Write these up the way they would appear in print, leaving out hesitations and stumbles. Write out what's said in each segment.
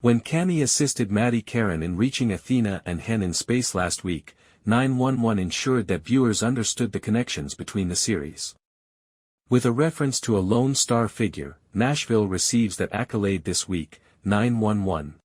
When Cammie assisted Maddie Karen in reaching Athena and Hen in space last week, 911 ensured that viewers understood the connections between the series. With a reference to a lone star figure, Nashville receives that accolade this week, 911.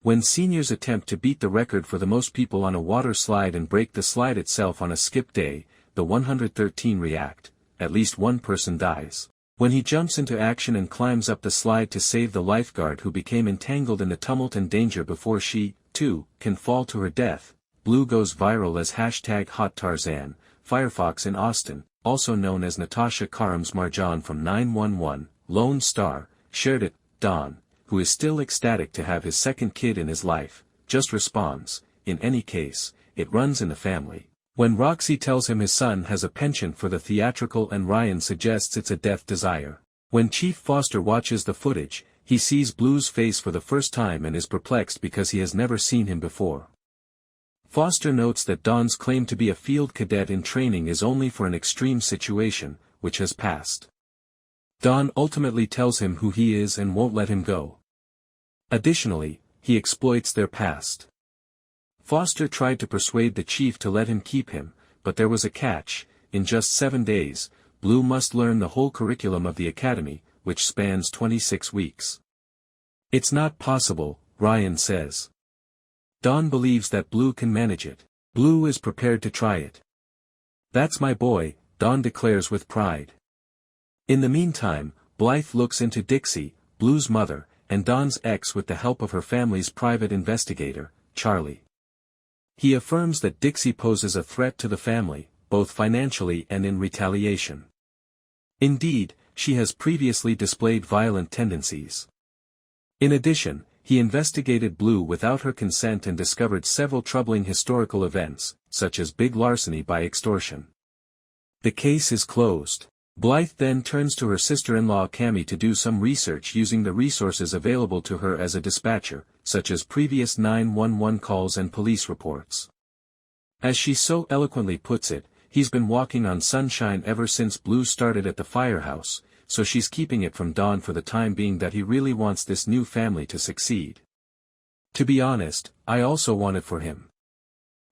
When seniors attempt to beat the record for the most people on a water slide and break the slide itself on a skip day, the 113 react, at least one person dies. When he jumps into action and climbs up the slide to save the lifeguard who became entangled in the tumult and danger before she, too, can fall to her death, Blue goes viral as #HotTarzan. Firefox in Austin, also known as Natacha Karam's Marjan from 911, Lone Star, shared it. Don, who is still ecstatic to have his second kid in his life, just responds, in any case, it runs in the family. When Roxie tells him his son has a penchant for the theatrical and Ryan suggests it's a death desire. When Chief Foster watches the footage, he sees Blue's face for the first time and is perplexed because he has never seen him before. Foster notes that Don's claim to be a field cadet in training is only for an extreme situation, which has passed. Don ultimately tells him who he is and won't let him go. Additionally, he exploits their past. Foster tried to persuade the chief to let him keep him, but there was a catch. In just 7 days, Blue must learn the whole curriculum of the academy, which spans 26 weeks. It's not possible, Ryan says. Don believes that Blue can manage it. Blue is prepared to try it. That's my boy, Don declares with pride. In the meantime, Blythe looks into Dixie, Blue's mother, and Don's ex with the help of her family's private investigator, Charlie. He affirms that Dixie poses a threat to the family, both financially and in retaliation. Indeed, she has previously displayed violent tendencies. In addition, he investigated Blue without her consent and discovered several troubling historical events, such as big larceny by extortion. The case is closed. Blythe then turns to her sister-in-law Cammie to do some research using the resources available to her as a dispatcher, such as previous 911 calls and police reports. As she so eloquently puts it, he's been walking on sunshine ever since Blue started at the firehouse, so she's keeping it from Don for the time being that he really wants this new family to succeed. To be honest, I also want it for him.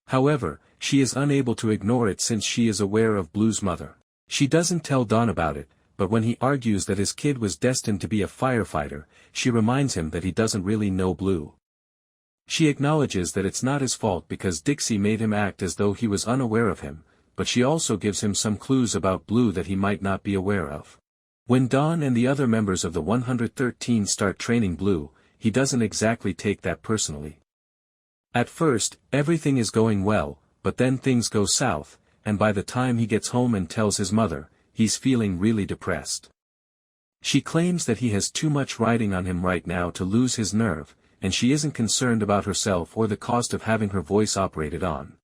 However, she is unable to ignore it since she is aware of Blue's mother. She doesn't tell Don about it, but when he argues that his kid was destined to be a firefighter, she reminds him that he doesn't really know Blue. She acknowledges that it's not his fault because Dixie made him act as though he was unaware of him, but she also gives him some clues about Blue that he might not be aware of. When Don and the other members of the 113 start training Blue, he doesn't exactly take that personally. At first, everything is going well, but then things go south, and by the time he gets home and tells his mother, he's feeling really depressed. She claims that he has too much riding on him right now to lose his nerve, and she isn't concerned about herself or the cost of having her voice operated on.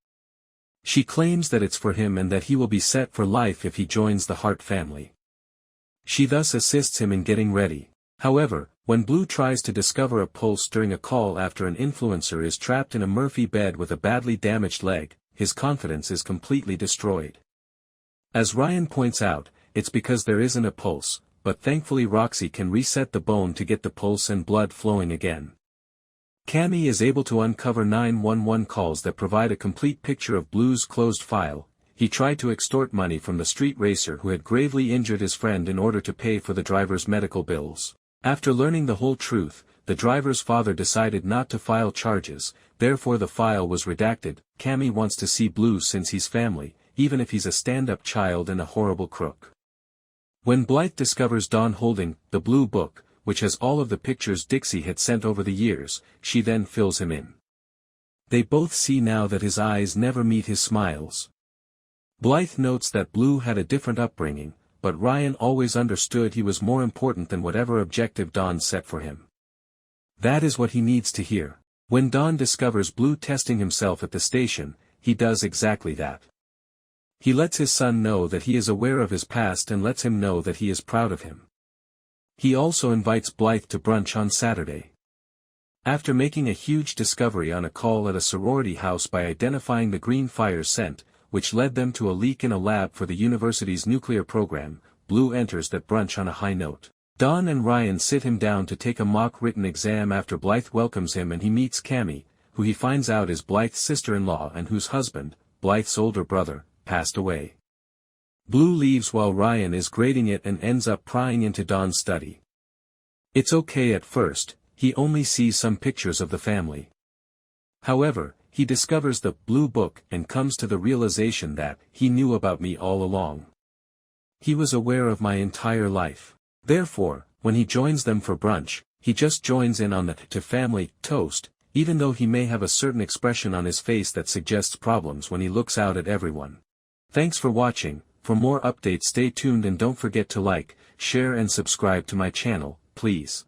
She claims that it's for him and that he will be set for life if he joins the Hart family. She thus assists him in getting ready. However, when Blue tries to discover a pulse during a call after an influencer is trapped in a Murphy bed with a badly damaged leg, his confidence is completely destroyed. As Ryan points out, it's because there isn't a pulse, but thankfully Roxie can reset the bone to get the pulse and blood flowing again. Cammie is able to uncover 911 calls that provide a complete picture of Blue's closed file. He tried to extort money from the street racer who had gravely injured his friend in order to pay for the driver's medical bills. After learning the whole truth, the driver's father decided not to file charges, therefore the file was redacted. Cammie wants to see Blue since he's family, even if he's a stand-up child and a horrible crook. When Blythe discovers Don holding the Blue book, which has all of the pictures Dixie had sent over the years, she then fills him in. They both see now that his eyes never meet his smiles. Blythe notes that Blue had a different upbringing, but Ryan always understood he was more important than whatever objective Don set for him. That is what he needs to hear. When Don discovers Blue testing himself at the station, he does exactly that. He lets his son know that he is aware of his past and lets him know that he is proud of him. He also invites Blythe to brunch on Saturday. After making a huge discovery on a call at a sorority house by identifying the green fire scent, which led them to a leak in a lab for the university's nuclear program, Blue enters that brunch on a high note. Don and Ryan sit him down to take a mock written exam after Blythe welcomes him and he meets Cammie, who he finds out is Blythe's sister-in-law and whose husband, Blythe's older brother, passed away. Blue leaves while Ryan is grading it and ends up prying into Don's study. It's okay at first, he only sees some pictures of the family. However, he discovers the blue book and comes to the realization that he knew about me all along. He was aware of my entire life. Therefore, when he joins them for brunch, he just joins in on the to family toast, even though he may have a certain expression on his face that suggests problems when he looks out at everyone. Thanks for watching. For more updates stay tuned and don't forget to like, share and subscribe to my channel, please.